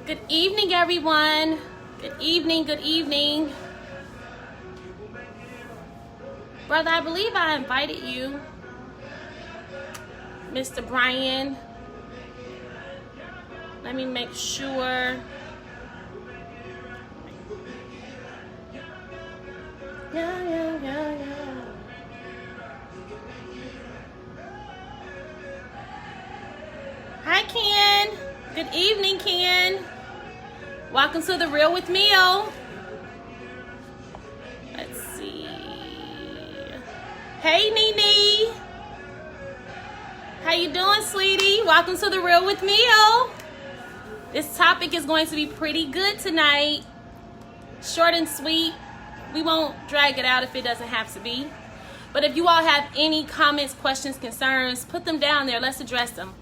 Good evening, everyone. Good evening, good evening. Brother, I believe I invited you. Mr. Brian. Let me make sure. Yeah. Hi, Ken. Good evening, Ken. Welcome to The Real with Mill. Let's see. Hey, Nene. How you doing, sweetie? Welcome to The Real with Mill. This topic is going to be pretty good tonight. Short and sweet. We won't drag it out if it doesn't have to be. But if you all have any comments, questions, concerns, put them down there. Let's address them.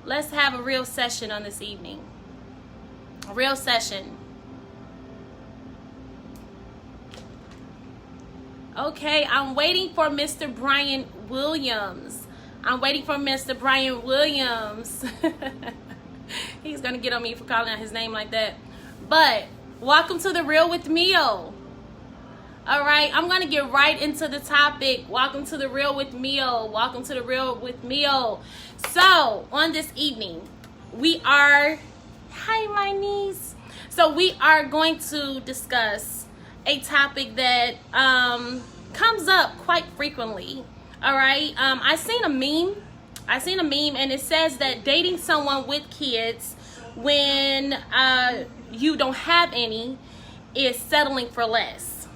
Let's have a real session on this evening. A real session. Okay, I'm waiting for Mr. Brian Williams. He's going to get on me for calling out his name like that. But welcome to The Real with Mill. All right, I'm going to get right into the topic. Welcome to The Real with Mill. Welcome to The Real with Mill. So, on this evening, hi, my niece. So, we are going to discuss a topic that comes up quite frequently. All right, I seen a meme and it says that dating someone with kids when you don't have any is settling for less.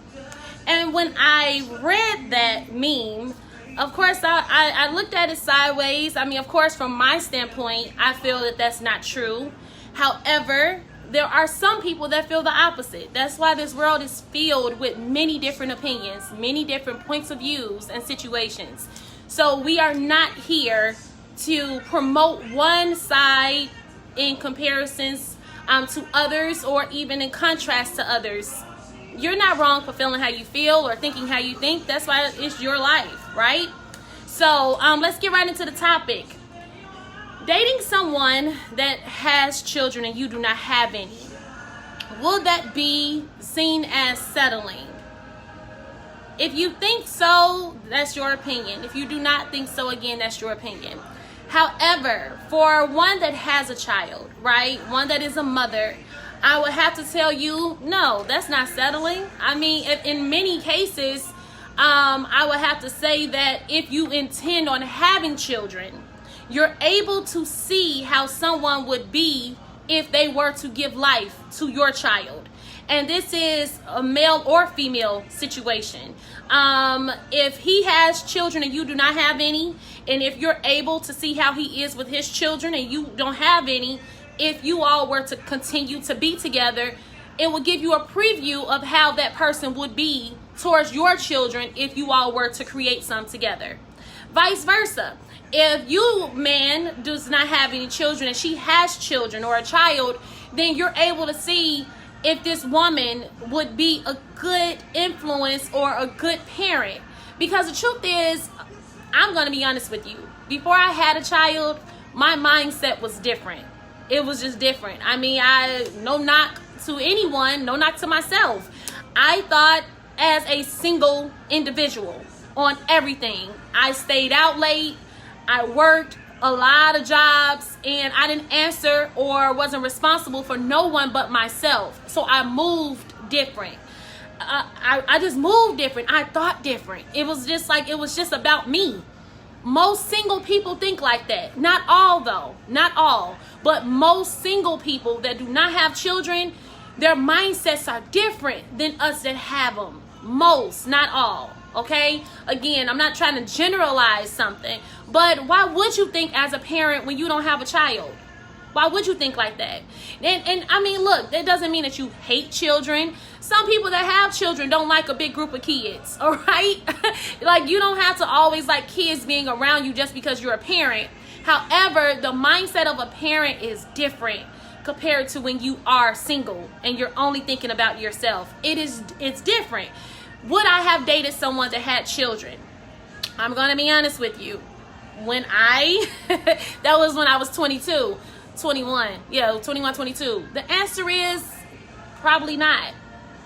And when I read that meme, of course, I looked at it sideways. I mean, of course, from my standpoint, I feel that that's not true. However, there are some people that feel the opposite. That's why this world is filled with many different opinions, many different points of views and situations. So we are not here to promote one side in comparisons to others or even in contrast to others. You're not wrong for feeling how you feel or thinking how you think. That's why it's your life, right? So let's get right into the topic. Dating someone that has children and you do not have any, will that be seen as settling? If you think so, that's your opinion. If you do not think so, again, that's your opinion. However, for one that has a child, right, one that is a mother, I would have to tell you, no, that's not settling. I mean, in many cases, I would have to say that if you intend on having children, you're able to see how someone would be if they were to give life to your child. And this is a male or female situation. If he has children and you do not have any, and if you're able to see how he is with his children and you don't have any, if you all were to continue to be together, it will give you a preview of how that person would be towards your children if you all were to create some together. Vice versa. If you, man, does not have any children and she has children or a child, then you're able to see if this woman would be a good influence or a good parent. Because the truth is, I'm going to be honest with you. Before I had a child, my mindset was different. It was just different. I mean, no knock to anyone, no knock to myself. I thought as a single individual on everything. I stayed out late. I worked a lot of jobs and I didn't answer or wasn't responsible for no one but myself. So I moved different. I just moved different. I thought different. It was just about me. Most single people think like that. Not all though, not all. But most single people that do not have children, their mindsets are different than us that have them. Most, not all. Okay? Again, I'm not trying to generalize something, but why would you think as a parent when you don't have a child? Why would you think like that? And I mean, look, that doesn't mean that you hate children. Some people that have children don't like a big group of kids, all right? Like, you don't have to always like kids being around you just because you're a parent. However, the mindset of a parent is different compared to when you are single and you're only thinking about yourself. It's different. Would I have dated someone that had children? I'm going to be honest with you. That was when I was 22. 21. Yeah, 21, 22. The answer is probably not,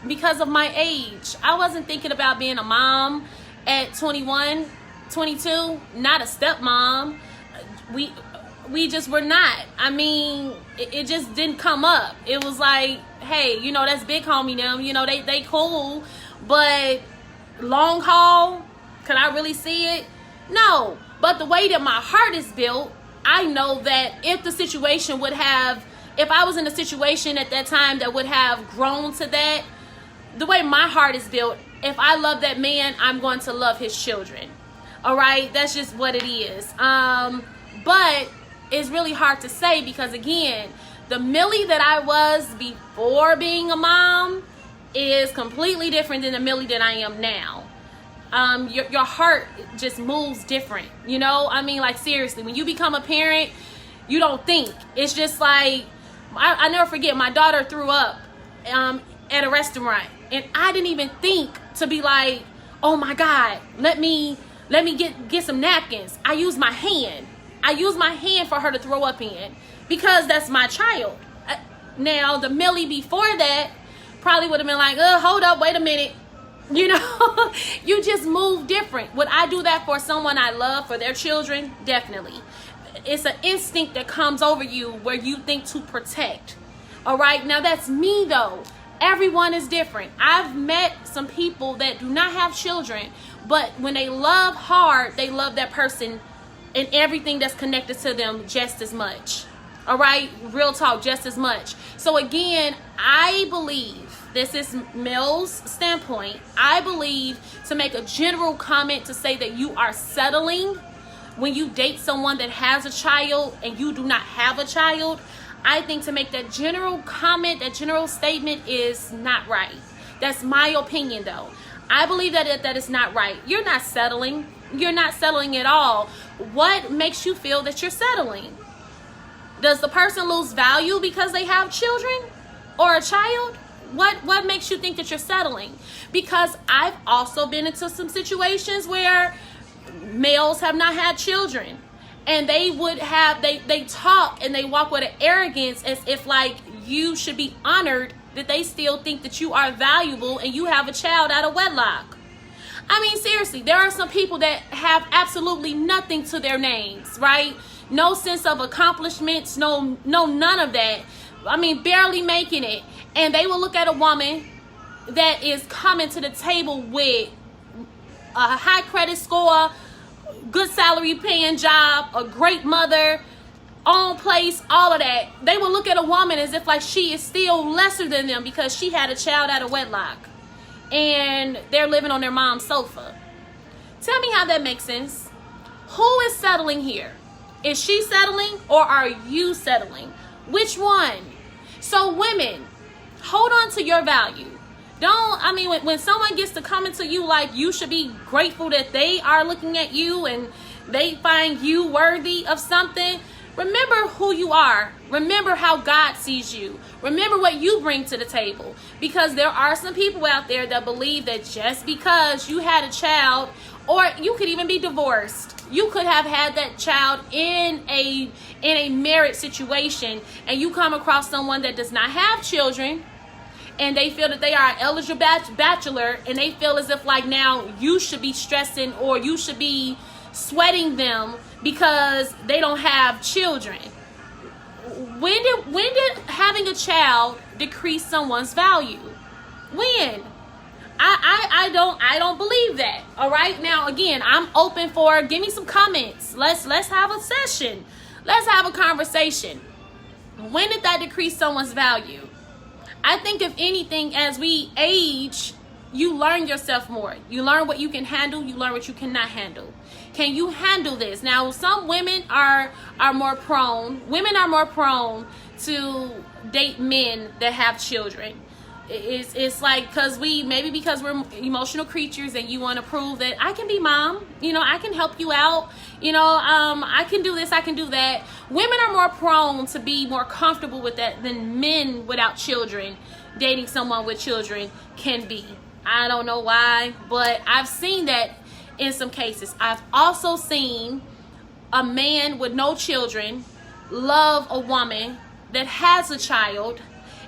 because of my age. I wasn't thinking about being a mom at 21, 22, not a stepmom. We just were not. I mean, it just didn't come up. It was like, hey, you know, that's big homie them. You know, they cool, but long haul, can I really see it? No. But the way that my heart is built, I know that if I was in a situation at that time that would have grown to that, the way my heart is built, if I love that man, I'm going to love his children. All right, that's just what it is. But it's really hard to say, because again, the Millie that I was before being a mom is completely different than the Millie that I am now. Your heart just moves different, you know? I mean, like, seriously, when you become a parent, you don't think. It's just like, I never forget, my daughter threw up at a restaurant, and I didn't even think to be like, oh my God, let me get some napkins. I used my hand for her to throw up in, because that's my child. Now, the Millie before that probably would have been like, hold up, wait a minute. You know, you just move different. Would I do that for someone I love, for their children? Definitely. It's an instinct that comes over you where you think to protect. All right. Now, that's me, though. Everyone is different. I've met some people that do not have children, but when they love hard, they love that person and everything that's connected to them just as much. All right. Real talk, just as much. So again, I believe, this is Mill's standpoint, I believe to make a general comment to say that you are settling when you date someone that has a child and you do not have a child, I think to make that general comment, that general statement is not right. That's my opinion, though. I believe that is not right. You're not settling. You're not settling at all. What makes you feel that you're settling? Does the person lose value because they have children or a child? What makes you think that you're settling? Because I've also been into some situations where males have not had children, and they talk and they walk with an arrogance as if like you should be honored that they still think that you are valuable and you have a child out of wedlock. I mean, seriously, there are some people that have absolutely nothing to their names, right? No sense of accomplishments, no none of that. I mean, barely making it. And they will look at a woman that is coming to the table with a high credit score, good salary paying job, a great mother, own place, all of that. They will look at a woman as if like she is still lesser than them because she had a child out of wedlock and they're living on their mom's sofa. Tell me how that makes sense. Who is settling here? Is she settling or are you settling? Which one? So women, hold on to your value. When someone gets to coming to you, like, you should be grateful that they are looking at you and they find you worthy of something. Remember who you are. Remember how God sees you. Remember what you bring to the table. Because there are some people out there that believe that just because you had a child, or you could even be divorced, you could have had that child in a marriage situation, and you come across someone that does not have children, and they feel that they are an eligible bachelor, and they feel as if like now you should be stressing or you should be sweating them because they don't have children. When did having a child decrease someone's value? When? I don't believe that. All right. Now again, I'm open for, give me some comments. Let's have a session. Let's have a conversation. When did that decrease someone's value? I think if anything, as we age, you learn yourself more. You learn what you can handle. You learn what you cannot handle. Can you handle this? Now, some women are more prone. Women are more prone to date men that have children. It's like because we're emotional creatures, and you want to prove that I can be mom. I can help you out. I can do this. I can do that. Women are more prone to be more comfortable with that than men without children dating someone with children can be. I don't know why, but I've seen that in some cases. I've also seen a man with no children love a woman that has a child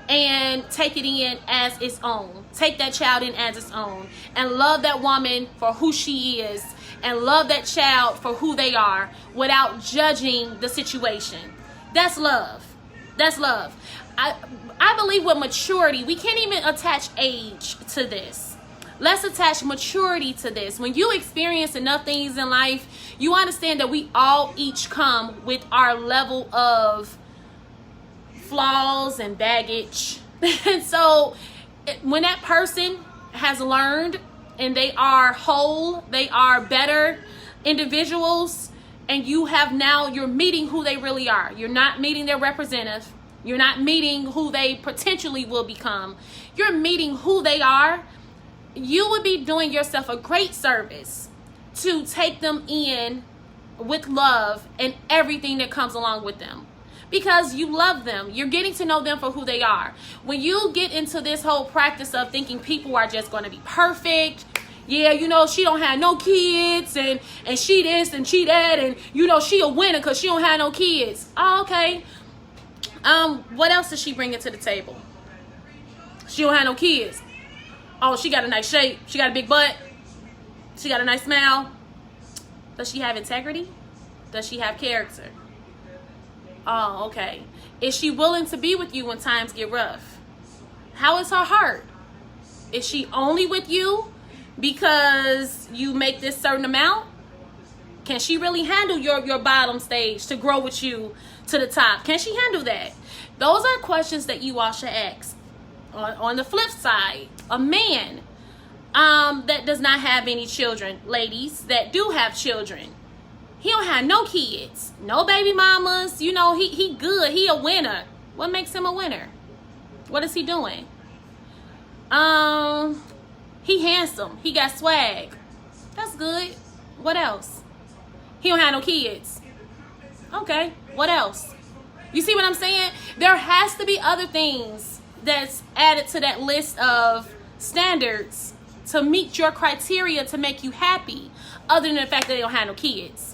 and take it in as its own. Take that child in as its own and love that woman for who she is and love that child for who they are without judging the situation. That's love. That's love. I believe with maturity, we can't even attach age to this. Let's attach maturity to this. When you experience enough things in life, you understand that we all each come with our level of flaws and baggage. And so when that person has learned and they are whole, they are better individuals, and you're meeting who they really are. You're not meeting their representative. You're not meeting who they potentially will become. You're meeting who they are. You would be doing yourself a great service to take them in with love and everything that comes along with them. Because you love them. You're getting to know them for who they are. When you get into this whole practice of thinking people are just going to be perfect, yeah, you know, she don't have no kids, and she this and she that, and you know, she a winner because she don't have no kids. Oh, okay. What else does she bring to the table? She don't have no kids. Oh, she got a nice shape. She got a big butt. She got a nice smile. Does she have integrity? Does she have character? Oh, okay. Is she willing to be with you when times get rough? How is her heart? Is she only with you because you make this certain amount? Can she really handle your bottom stage to grow with you to the top? Can she handle that? Those are questions that you all should ask. On the flip side, a man that does not have any children, ladies that do have children, he don't have no kids, no baby mamas, you know, he good, he a winner. What makes him a winner? What is he doing? He handsome, he got swag. That's good. What else? He don't have no kids. Okay, what else? You see what I'm saying? There has to be other things that's added to that list of standards to meet your criteria to make you happy, other than the fact that they don't have no kids.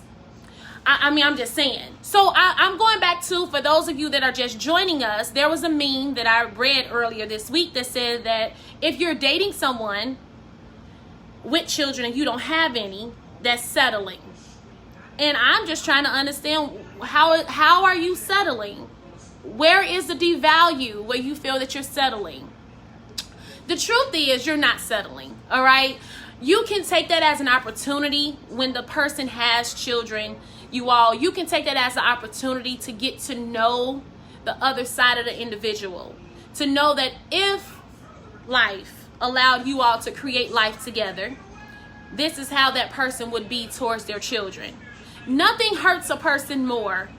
I mean, I'm just saying. So I'm going back to, for those of you that are just joining us, there was a meme that I read earlier this week that said that if you're dating someone with children and you don't have any, that's settling. And I'm just trying to understand, how are you settling? Where is the devalue where you feel that you're settling? The truth is, you're not settling, all right? You can take that as an opportunity when the person has children. You can take that as an opportunity to get to know the other side of the individual. To know that if life allowed you all to create life together, this is how that person would be towards their children. Nothing hurts a person more,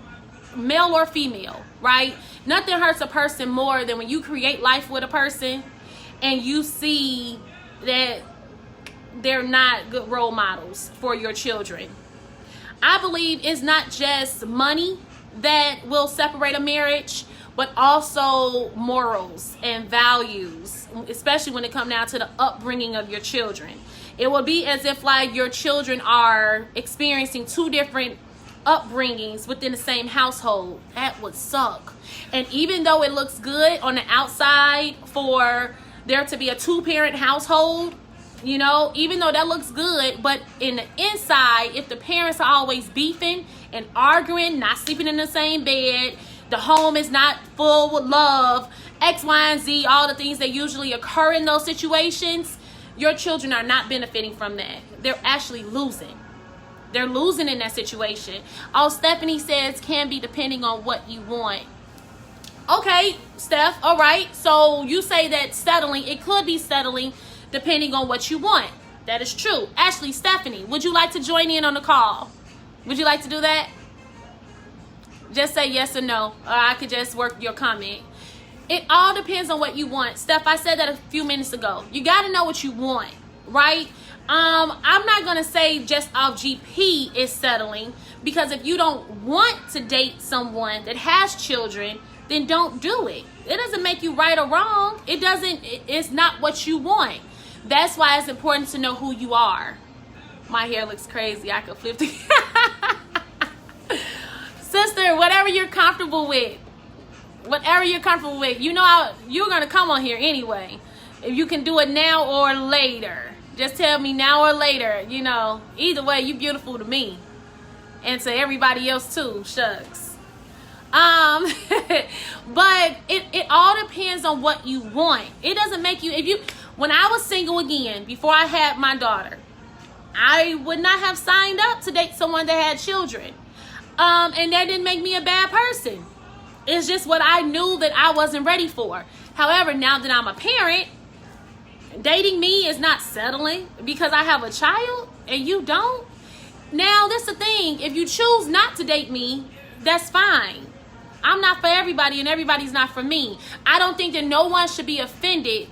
male or female, right? Nothing hurts a person more than when you create life with a person and you see that they're not good role models for your children. I believe it's not just money that will separate a marriage, but also morals and values, especially when it comes down to the upbringing of your children. It will be as if like your children are experiencing two different upbringings within the same household. That would suck. And even though it looks good on the outside for there to be a two-parent household, you know, even though that looks good, but in the inside, if the parents are always beefing and arguing, not sleeping in the same bed, the home is not full with love, X, Y, and Z, all the things that usually occur in those situations, your children are not benefiting from that. They're actually losing. They're losing in that situation. All Stephanie says can be depending on what you want. Okay, Steph, all right. So you say that settling, it could be settling depending on what you want. That is true. Ashley, Stephanie, would you like to join in on the call? Would you like to do that? Just say yes or no, or I could just work your comment. It all depends on what you want. Steph, I said that a few minutes ago. You got to know what you want, right? I'm not going to say just off GP is settling, because if you don't want to date someone that has children, then don't do it. It doesn't make you right or wrong. It's not what you want. That's why it's important to know who you are. My hair looks crazy. I could flip the... Sis, sister, whatever you're comfortable with. Whatever you're comfortable with. You know you're going to come on here anyway. If you can do it now or later. Just tell me now or later. You know, either way, you beautiful to me. And to everybody else too. Shucks. But it all depends on what you want. It doesn't make you, when I was single again, before I had my daughter, I would not have signed up to date someone that had children. And that didn't make me a bad person. It's just what I knew that I wasn't ready for. However, now that I'm a parent, dating me is not settling because I have a child and you don't. Now, that's the thing. If you choose not to date me, that's fine. I'm not for everybody and everybody's not for me. I don't think that no one should be offended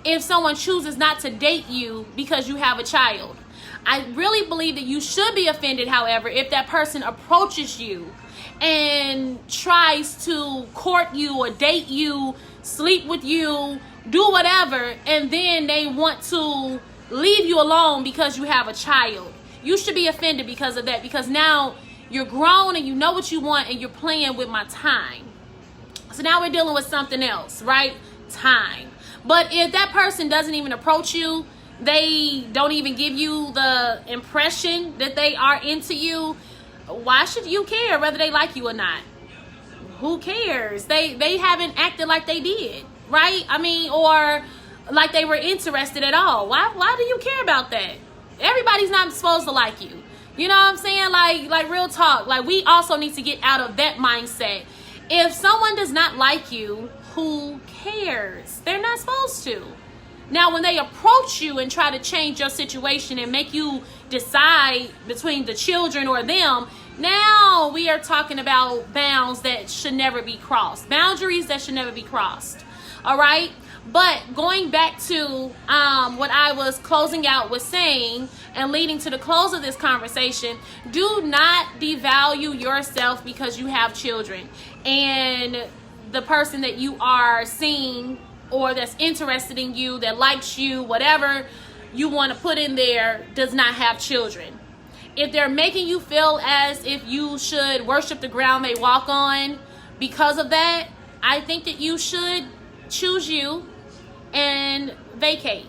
if someone chooses not to date you because you have a child. I really believe that you should be offended, however, if that person approaches you and tries to court you or date you, sleep with you, do whatever, and then they want to leave you alone because you have a child. You should be offended because of that, because now you're grown and you know what you want and you're playing with my time. So now we're dealing with something else, right? Time. But if that person doesn't even approach you, they don't even give you the impression that they are into you, why should you care whether they like you or not? Who cares? They haven't acted like they did, right? I mean, or like they were interested at all. Why do you care about that? Everybody's not supposed to like you. You know what I'm saying? Like real talk. Like, we also need to get out of that mindset. If someone does not like you, who cares? They're not supposed to. Now, when they approach you and try to change your situation and make you decide between the children or them, now we are talking about bounds that should never be crossed. Boundaries that should never be crossed. All right? But going back to what I was closing out with saying and leading to the close of this conversation, do not devalue yourself because you have children and the person that you are seeing or that's interested in you, that likes you, whatever you want to put in there, does not have children. If they're making you feel as if you should worship the ground they walk on because of that, I think that you should choose you and vacate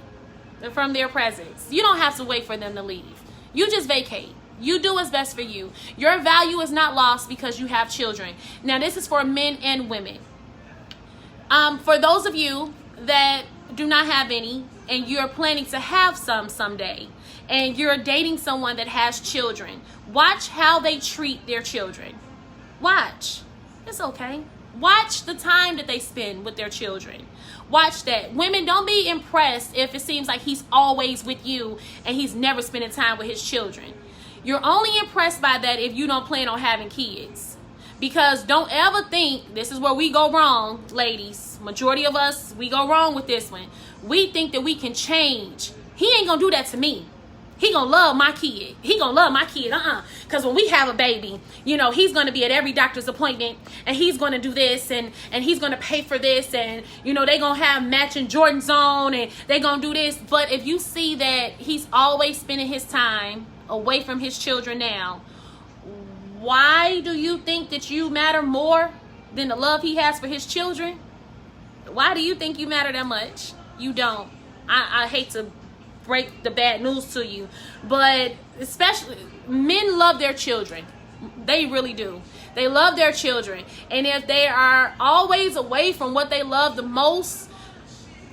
from their presence. You don't have to wait for them to leave. You just vacate. You do what's best for you. Your value is not lost because you have children. Now, this is for men and women. For those of you that do not have any and you're planning to have some someday and you're dating someone that has children, watch how they treat their children. Watch. It's okay. Watch the time that they spend with their children. Watch that. Women, don't be impressed if it seems like he's always with you and he's never spending time with his children. You're only impressed by that if you don't plan on having kids. Because don't ever think, this is where we go wrong, ladies. Majority of us, we go wrong with this one. We think that we can change. He ain't gonna do that to me. He gonna love my kid. He gonna love my kid. Because when we have a baby, you know, he's gonna be at every doctor's appointment and he's gonna do this and he's gonna pay for this and, you know, they gonna have matching Jordans on and they gonna do this. But if you see that he's always spending his time away from his children now, why do you think that you matter more than the love he has for his children? Why do you think you matter that much? You don't. I hate to break the bad news to you, but especially men love their children. They really do. They love their children. And if they are always away from what they love the most,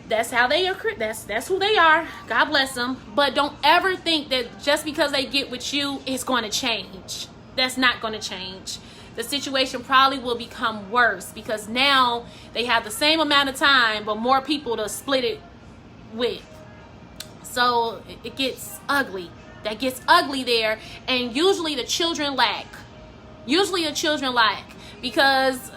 that's how they are. That's who they are. God bless them. But don't ever think that just because they get with you, it's going to change. That's not going to change. The situation probably will become worse because now they have the same amount of time, but more people to split it with. So it gets ugly. That gets ugly there. And usually the children lack. Because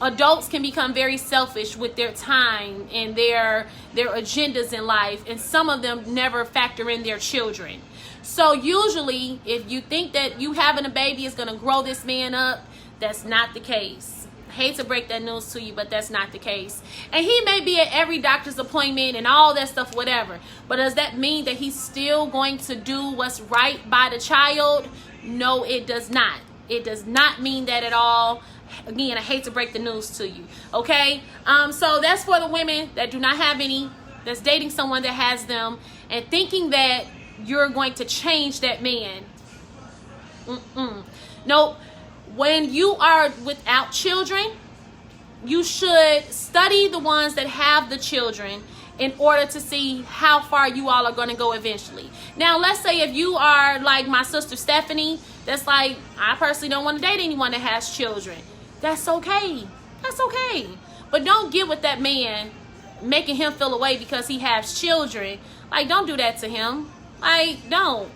adults can become very selfish with their time and their agendas in life. And some of them never factor in their children. So usually, if you think that you having a baby is going to grow this man up, that's not the case. I hate to break that news to you, but that's not the case. And he may be at every doctor's appointment and all that stuff, whatever. But does that mean that he's still going to do what's right by the child? No, it does not. It does not mean that at all. Again, I hate to break the news to you. Okay? So that's for the women that do not have any, that's dating someone that has them, and thinking that you're going to change that man. Nope. When you are without children, you should study the ones that have the children in order to see how far you all are going to go eventually. Now, let's say if you are like my sister Stephanie, that's like, I personally don't want to date anyone that has children. That's okay. That's okay. But don't get with that man making him feel away because he has children. Like, don't do that to him. Like, don't.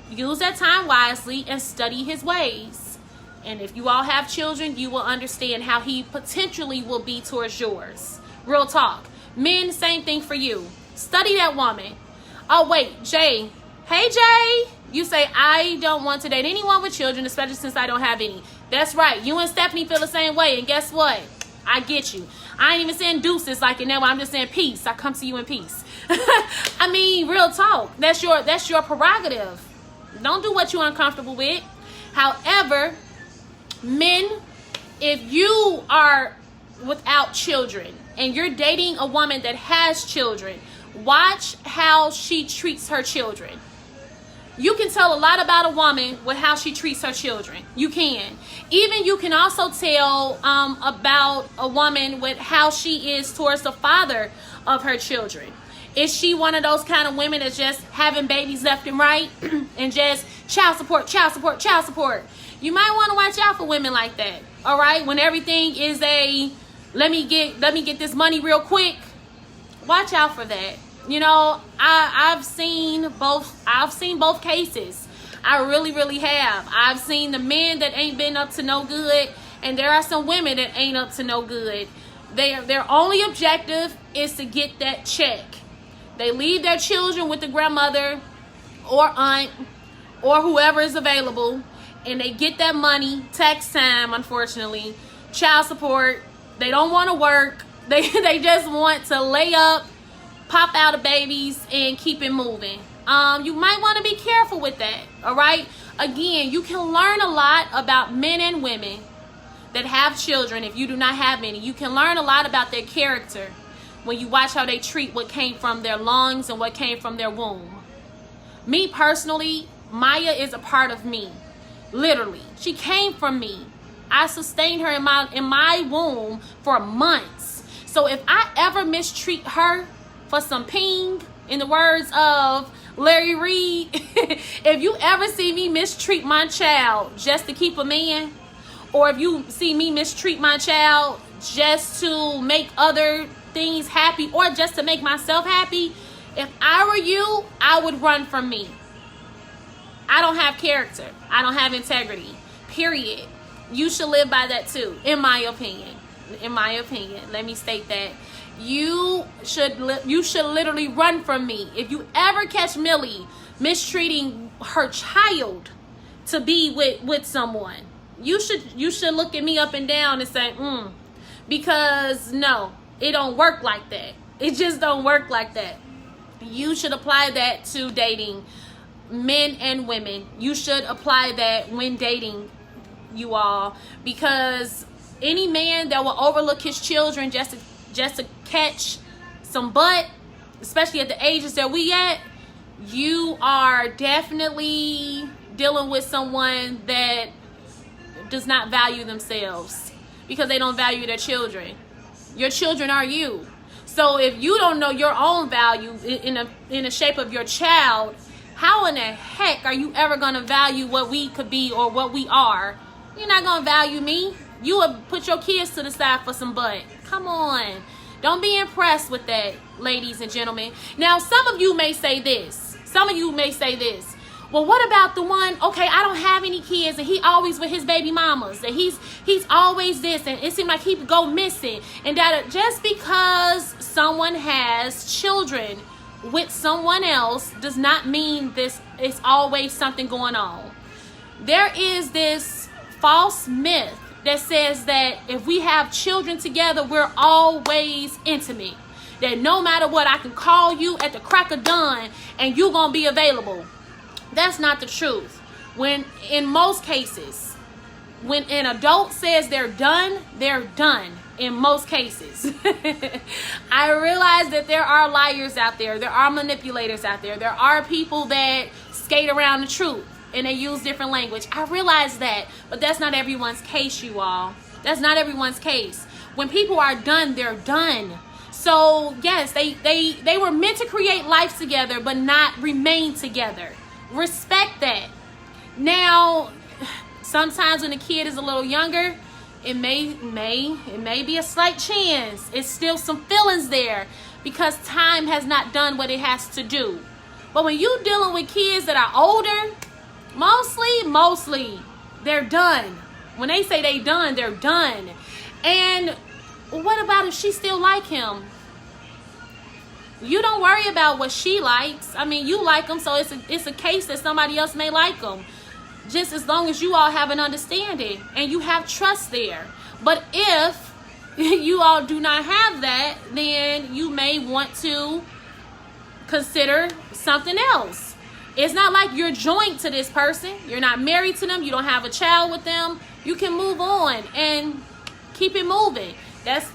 Use that time wisely and study his ways. And if you all have children, you will understand how he potentially will be towards yours. Real talk. Men, same thing for you. Study that woman. Oh, wait, Jay. Hey, Jay. You say, I don't want to date anyone with children, especially since I don't have any. That's right. You and Stephanie feel the same way. And guess what? I get you. I ain't even saying deuces like in that way. I'm just saying peace. I come to you in peace. I mean, real talk. That's your prerogative. Don't do what you're uncomfortable with. However, men, if you are without children and you're dating a woman that has children, watch how she treats her children. You can tell a lot about a woman with how she treats her children. You can. Even you can also tell about a woman with how she is towards the father of her children. Is she one of those kind of women that's just having babies left and right and just child support, child support, child support? You might want to watch out for women like that. All right? When everything is a let me get this money real quick, watch out for that. You know, I've seen both cases. I really have. I've seen the men that ain't been up to no good, and there are some women that ain't up to no good. Their only objective is to get that check. They leave their children with the grandmother or aunt or whoever is available, and they get that money, tax time, unfortunately, child support. They don't want to work. They just want to lay up, pop out the babies, and keep it moving. You might want to be careful with that, all right? Again, you can learn a lot about men and women that have children if you do not have any. You can learn a lot about their character when you watch how they treat what came from their lungs and what came from their womb. Me personally, Maya is a part of me. Literally. She came from me. I sustained her in my womb for months. So if I ever mistreat her for some ping, in the words of Larry Reed, if you ever see me mistreat my child just to keep a man, or if you see me mistreat my child just to make other things happy or just to make myself happy, if I were you, I would run from me. I don't have character. I don't have integrity. Period. You should live by that too, in my opinion. In my opinion. Let me state that. You should literally run from me. If you ever catch Millie mistreating her child to be with someone, you should look at me up and down and say, because no, it don't work like that. It just don't work like that. You should apply that to dating men and women. You should apply that when dating you all, because any man that will overlook his children just to catch some butt, especially at the ages that we at, you are definitely dealing with someone that does not value themselves, because they don't value their children. Your children are you. So if you don't know your own value in the shape of your child, how in the heck are you ever going to value what we could be or what we are? You're not going to value me. You will put your kids to the side for some butt. Come on. Don't be impressed with that, ladies and gentlemen. Now, some of you may say this. Well, what about the one, okay, I don't have any kids, and he always with his baby mamas, and he's always this, and it seems like he go missing, and that just because someone has children with someone else does not mean this is always something going on. There is this false myth that says that if we have children together, we're always intimate. That no matter what, I can call you at the crack of dawn and you're going to be available. That's not the truth. When in most cases, when an adult says they're done in most cases. I realize that there are liars out there. There are manipulators out there. There are people that skate around the truth and they use different language. I realize that, but that's not everyone's case, you all. That's not everyone's case. When people are done, they're done. So yes, they were meant to create life together, but not remain together. Respect that. Now, sometimes when a kid is a little younger, it may be a slight chance. It's still some feelings there because time has not done what it has to do. But when you're dealing with kids that are older, mostly they're done. When they say they done, they're done. And what about if she still like him? You don't worry about what she likes. I mean, you like him, so it's a case that somebody else may like him. Just as long as you all have an understanding and you have trust there. But if you all do not have that, then you may want to consider something else. It's not like you're joined to this person. You're not married to them. You don't have a child with them. You can move on and keep it moving. That's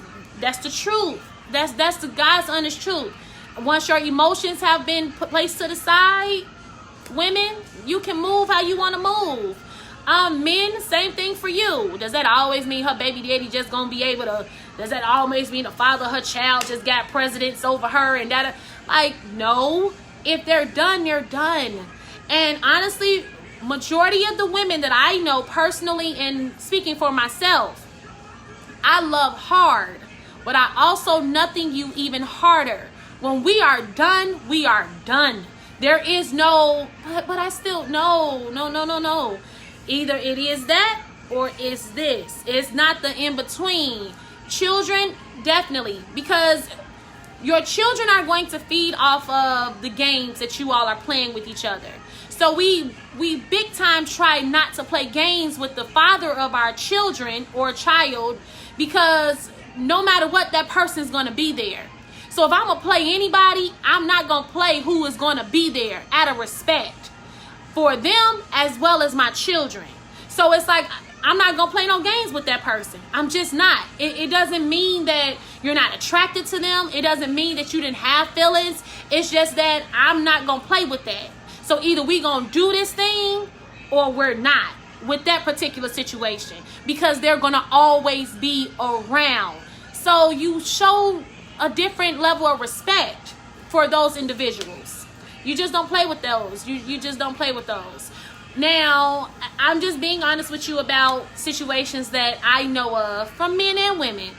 the truth. That's the God's honest truth. Once your emotions have been placed to the side, women, you can move how you want to move. Men, same thing for you. Does that always mean her baby daddy just gonna be able to? Does that always mean the father of her child just got precedence over her and that? Like, no. If they're done, they're done. And honestly, majority of the women that I know personally, and speaking for myself, I love hard, but I also nothing you even harder. When we are done, we are done. There is no, but I still, no. Either it is that or it's this. It's not the in between. Children, definitely, because your children are going to feed off of the games that you all are playing with each other. So we big time try not to play games with the father of our children or child, because no matter what, that person's going to be there. So if I'm going to play anybody, I'm not going to play who is going to be there out of respect for them as well as my children. So it's like, I'm not going to play no games with that person. I'm just not. It doesn't mean that you're not attracted to them. It doesn't mean that you didn't have feelings. It's just that I'm not going to play with that. So either we going to do this thing or we're not with that particular situation, because they're going to always be around. So you show a different level of respect for those individuals. You just don't play with those. You just don't play with those. Now, I'm just being honest with you about situations that I know of from men and women.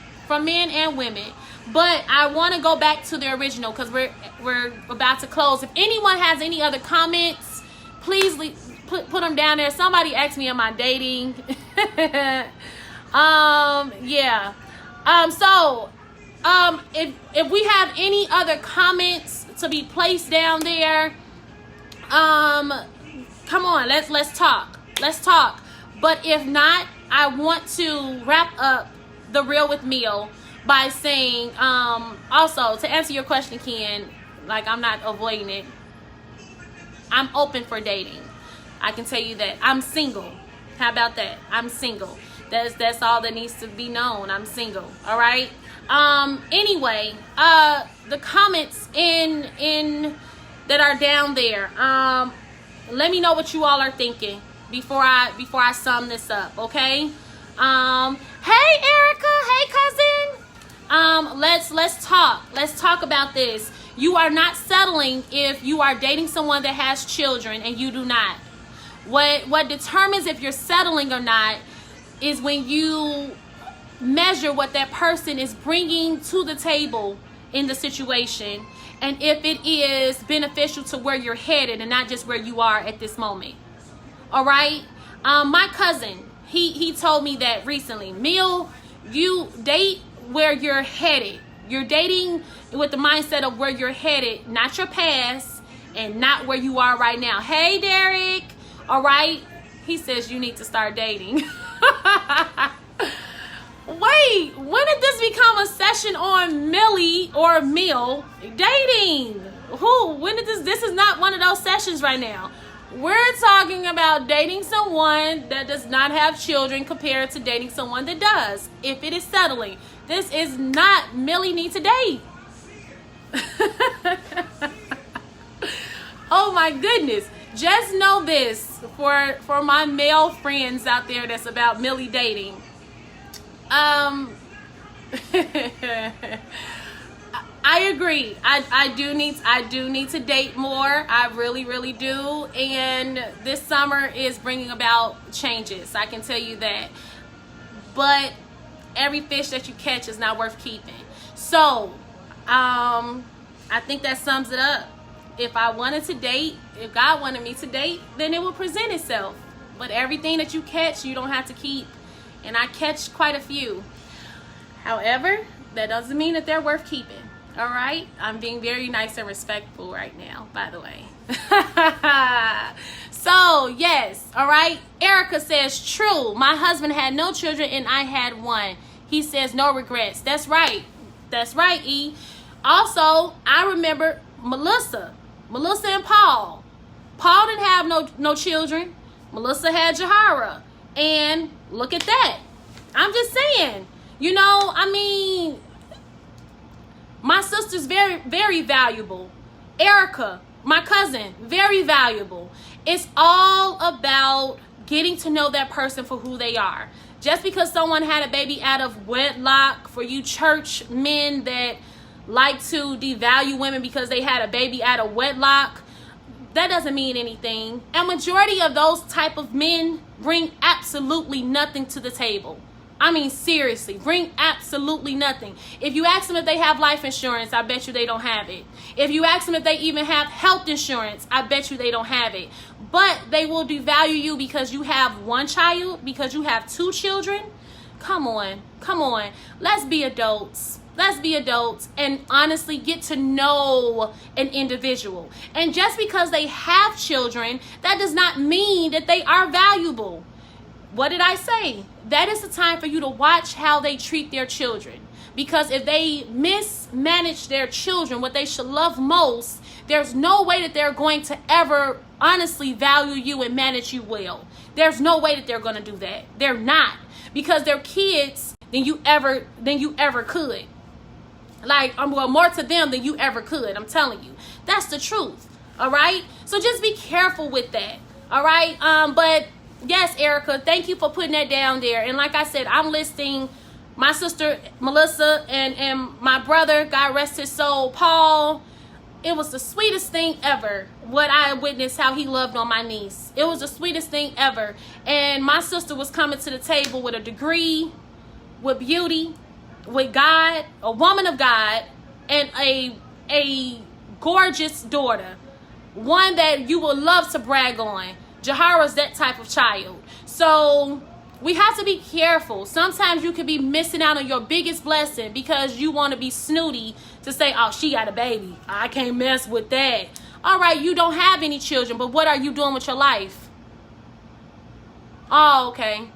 But I want to go back to the original because we're about to close. If anyone has any other comments, please put them down there. Somebody asked me, am I dating? Yeah. If we have any other comments to be placed down there, come on, let's talk. But if not, I want to wrap up The Real with Mill by saying, also to answer your question, Ken, like I'm not avoiding it. I'm open for dating. I can tell you that. I'm single. How about that? I'm single. That's all that needs to be known. I'm single. All right. Anyway, the comments in that are down there. Let me know what you all are thinking before I sum this up. Okay. Hey Erica. Hey cousin. Let's talk. Let's talk about this. You are not settling if you are dating someone that has children and you do not. What determines if you're settling or not is when you measure what that person is bringing to the table in the situation, and if it is beneficial to where you're headed and not just where you are at this moment. All right. My cousin, he told me that recently. Mill, you date where you're headed. You're dating with the mindset of where you're headed, not your past and not where you are right now. Hey, Derek. All right. He says you need to start dating. Wait, when did this become a session on Millie or Mill dating? Who? When did this is not one of those sessions right now. We're talking about dating someone that does not have children compared to dating someone that does. If it is settling, this is not Millie need to date. Oh my goodness. Just know this for my male friends out there that's about Millie dating. I agree. I do need to date more. I really, really do. And this summer is bringing about changes. I can tell you that. But every fish that you catch is not worth keeping. So, I think that sums it up. If I wanted to date, if God wanted me to date, then it will present itself. But everything that you catch, you don't have to keep. And I catch quite a few. However, that doesn't mean that they're worth keeping. All right? I'm being very nice and respectful right now, by the way. So, yes. All right? Erica says, true. My husband had no children and I had one. He says, no regrets. That's right. That's right, E. Also, I remember Melissa and Paul. Paul didn't have no children. Melissa had Jahara. And look at that. I'm just saying. You know, I mean, my sister's very, very valuable. Erica, my cousin, very valuable. It's all about getting to know that person for who they are. Just because someone had a baby out of wedlock, for you church men that like to devalue women because they had a baby out of wedlock, that doesn't mean anything. A majority of those type of men bring absolutely nothing to the table. I mean, seriously, bring absolutely nothing. If you ask them if they have life insurance, I bet you they don't have it. If you ask them if they even have health insurance, I bet you they don't have it. But they will devalue you because you have one child, because you have two children. Come on. Let's be adults. Let's be adults and honestly get to know an individual. And just because they have children, that does not mean that they are valuable. What did I say? That is the time for you to watch how they treat their children. Because if they mismanage their children, what they should love most, there's no way that they're going to ever honestly value you and manage you well. There's no way that they're going to do that. They're not. Because they're kids than you ever could. Like, more to them than you ever could. I'm telling you. That's the truth. All right? So just be careful with that. All right? But yes, Erica, thank you for putting that down there. And like I said, I'm listing my sister, Melissa, and my brother, God rest his soul, Paul. It was the sweetest thing ever, what I witnessed, how he loved on my niece. It was the sweetest thing ever. And my sister was coming to the table with a degree, with beauty, with God, a woman of God, and a gorgeous daughter. One that you would love to brag on. Jahara's that type of child. So we have to be careful. Sometimes you could be missing out on your biggest blessing because you want to be snooty to say, oh, she got a baby. I can't mess with that. All right, you don't have any children, but what are you doing with your life? Oh, okay.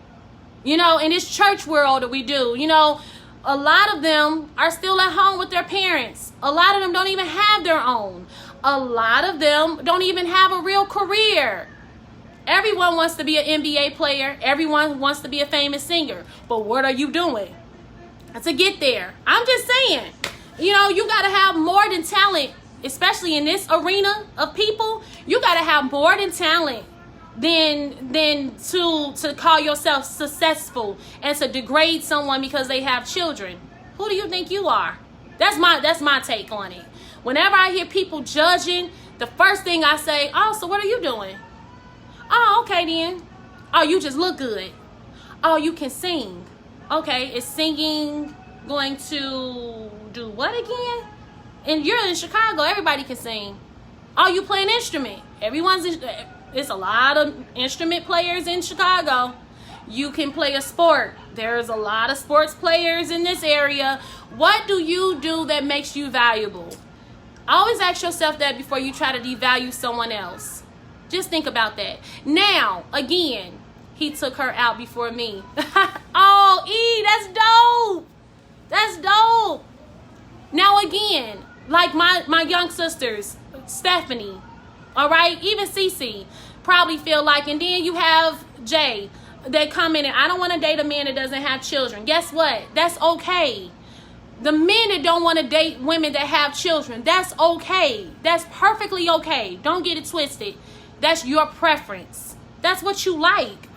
You know, in this church world that we do, you know, a lot of them are still at home with their parents. A lot of them don't even have their own. A lot of them don't even have a real career. Everyone wants to be an NBA player. Everyone wants to be a famous singer. But what are you doing to get there? I'm just saying, you know, you got to have more than talent, especially in this arena of people. You got to have more than talent than to call yourself successful and to degrade someone because they have children. Who do you think you are? That's my take on it. Whenever I hear people judging, the first thing I say, oh, so what are you doing? Oh, okay then. Oh, you just look good. Oh, you can sing. Okay, is singing going to do what again? And you're in Chicago, everybody can sing. Oh, you play an instrument. It's a lot of instrument players in Chicago. You can play a sport. There's a lot of sports players in this area. What do you do that makes you valuable? Always ask yourself that before you try to devalue someone else. Just think about that. Now, again, he took her out before me. Oh, E, that's dope. That's dope. Now, again, like my young sisters, Stephanie, all right, even Cece, probably feel like, and then you have Jay that come in and I don't want to date a man that doesn't have children. Guess what? That's okay. The men that don't want to date women that have children, that's okay. That's perfectly okay. Don't get it twisted. That's your preference. That's what you like.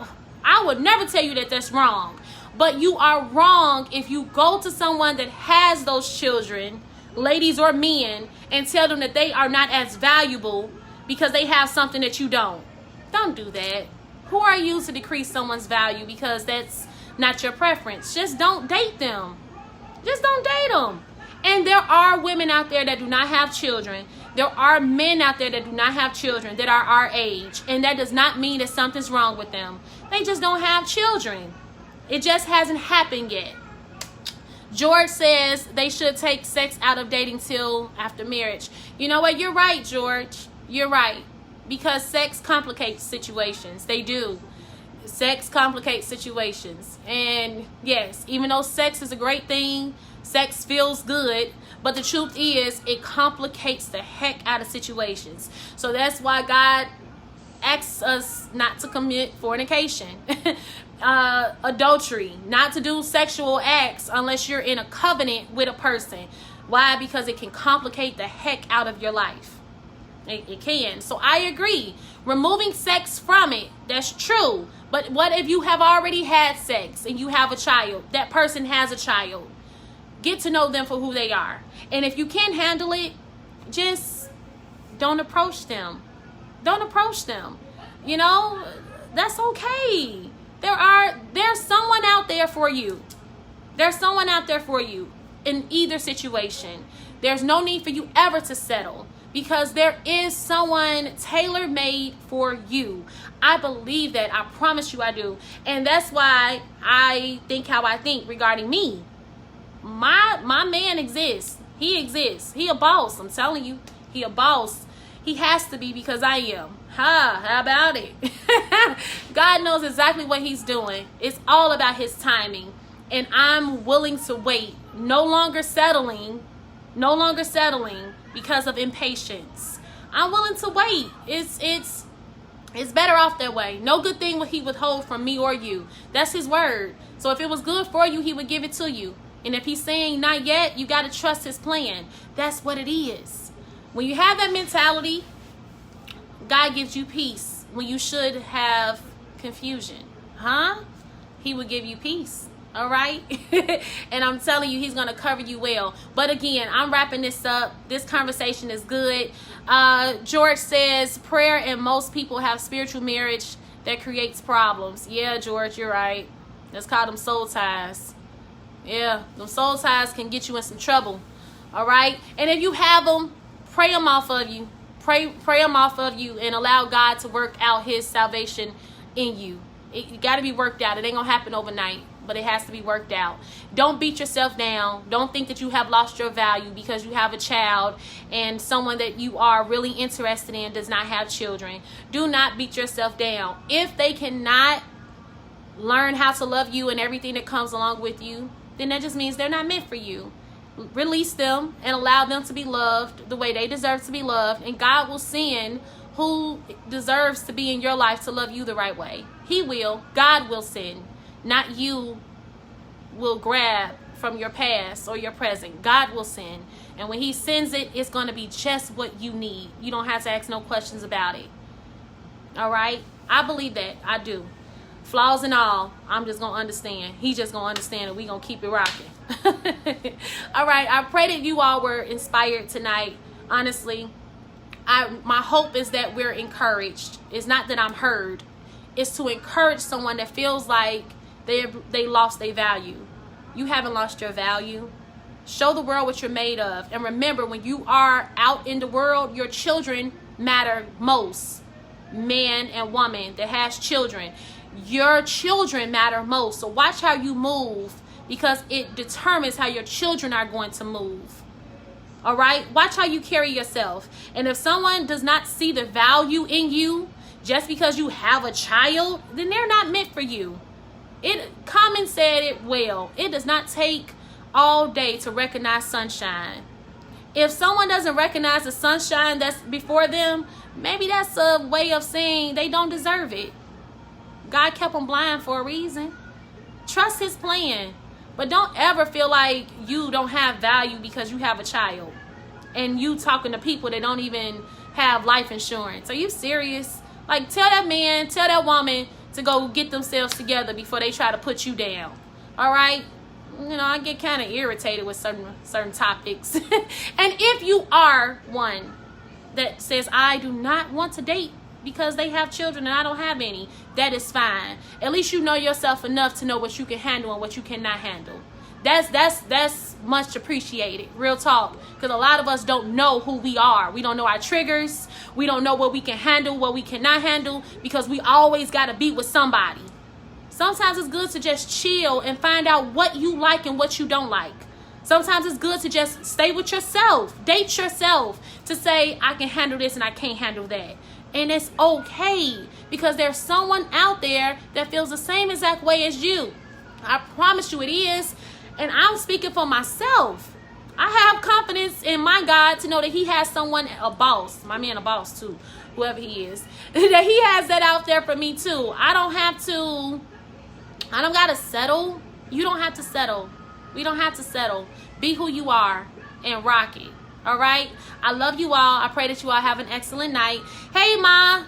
I would never tell you that that's wrong. But you are wrong if you go to someone that has those children, ladies or men, and tell them that they are not as valuable because they have something that you don't. Don't do that. Who are you to decrease someone's value because that's not your preference? Just don't date them. Just don't date them. And there are women out there that do not have children. There are men out there that do not have children that are our age. And that does not mean that something's wrong with them. They just don't have children. It just hasn't happened yet. George says they should take sex out of dating till after marriage. You know what? You're right, George. You're right. Because sex complicates situations. They do. Sex complicates situations. And yes, even though sex is a great thing, sex feels good, but the truth is it complicates the heck out of situations. So that's why God asks us not to commit fornication, adultery, not to do sexual acts unless you're in a covenant with a person. Why? Because it can complicate the heck out of your life. It can. So I agree. Removing sex from it, that's true. But what if you have already had sex and you have a child? That person has a child. Get to know them for who they are. And if you can't handle it, just don't approach them. Don't approach them. You know, that's okay. There's someone out there for you. There's someone out there for you in either situation. There's no need for you ever to settle. Because there is someone tailor-made for you. I believe that. I promise you I do. And that's why I think how I think regarding me. My man exists. He exists. He a boss. I'm telling you. He a boss. He has to be because I am. How about it? God knows exactly what he's doing. It's all about his timing. And I'm willing to wait. No longer settling because of impatience. I'm willing to wait. It's better off that way. No good thing will he withhold from me or you. That's his word. So if it was good for you, he would give it to you. And if he's saying not yet, you got to trust his plan. That's what it is. When you have that mentality, God gives you peace when you should have confusion. He will give you peace. All right. And I'm telling you, he's going to cover you well. But again, I'm wrapping this up. This conversation is good. George says prayer and most people have spiritual marriage that creates problems. Yeah, George, you're right. Let's call them soul ties. Yeah, them soul ties can get you in some trouble. All right. And if you have them, pray them off of you. Pray them off of you and allow God to work out his salvation in you. It got to be worked out. It ain't going to happen overnight. But it has to be worked out. Don't beat yourself down. Don't think that you have lost your value because you have a child and someone that you are really interested in does not have children. Do not beat yourself down. If they cannot learn how to love you and everything that comes along with you, then that just means they're not meant for you. Release them and allow them to be loved the way they deserve to be loved. And God will send who deserves to be in your life to love you the right way. He will. God will send. Not you will grab from your past or your present. God will send. And when he sends it, it's going to be just what you need. You don't have to ask no questions about it. All right? I believe that. I do. Flaws and all, I'm just going to understand. He's just going to understand and we're going to keep it rocking. All right. I pray that you all were inspired tonight. Honestly, my hope is that we're encouraged. It's not that I'm heard. It's to encourage someone that feels like they lost their value. You haven't lost your value. Show the world what you're made of. And remember, when you are out in the world, your children matter most. Man and woman that has children. Your children matter most. So watch how you move because it determines how your children are going to move. All right? Watch how you carry yourself. And if someone does not see the value in you just because you have a child, then they're not meant for you. Common said it well. It does not take all day to recognize sunshine. If someone doesn't recognize the sunshine that's before them, maybe that's a way of saying they don't deserve it. God kept them blind for a reason. Trust his plan. But don't ever feel like you don't have value because you have a child and you talking to people that don't even have life insurance. Are you serious? Like, tell that man, tell that woman to go get themselves together before they try to put you down. All right? You know, I get kind of irritated with certain topics. And if you are one that says, I do not want to date because they have children and I don't have any, that is fine. At least you know yourself enough to know what you can handle and what you cannot handle. That's much appreciated. Real talk. Because a lot of us don't know who we are. We don't know our triggers. We don't know what we can handle, what we cannot handle, because we always got to be with somebody. Sometimes it's good to just chill and find out what you like and what you don't like. Sometimes it's good to just stay with yourself, date yourself, to say, I can handle this and I can't handle that. And it's okay, because there's someone out there that feels the same exact way as you. I promise you it is. And I'm speaking for myself. I have confidence in my God to know that he has someone, a boss, my man a boss too, whoever he is, that he has that out there for me too. I don't got to settle. You don't have to settle. We don't have to settle. Be who you are and rock it. All right? I love you all. I pray that you all have an excellent night. Hey, Ma.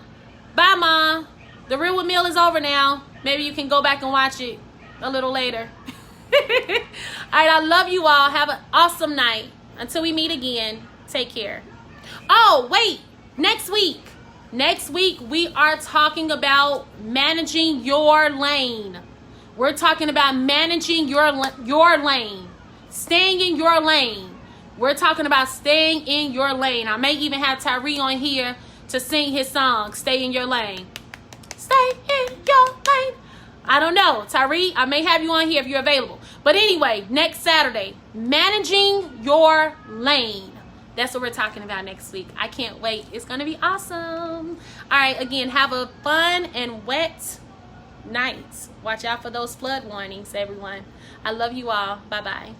Bye, Ma. The Real with Mill is over now. Maybe you can go back and watch it a little later. All right, I love you all. Have an awesome night. Until we meet again, take care. Oh, wait. Next week we are talking about managing your lane. We're talking about managing your lane. Staying in your lane. We're talking about staying in your lane. I may even have Tyree on here to sing his song, Stay in Your Lane. Stay in your lane. I don't know. Tyree, I may have you on here if you're available. But anyway, next Saturday, managing your lane. That's what we're talking about next week. I can't wait. It's going to be awesome. All right, again, have a fun and wet night. Watch out for those flood warnings, everyone. I love you all. Bye-bye.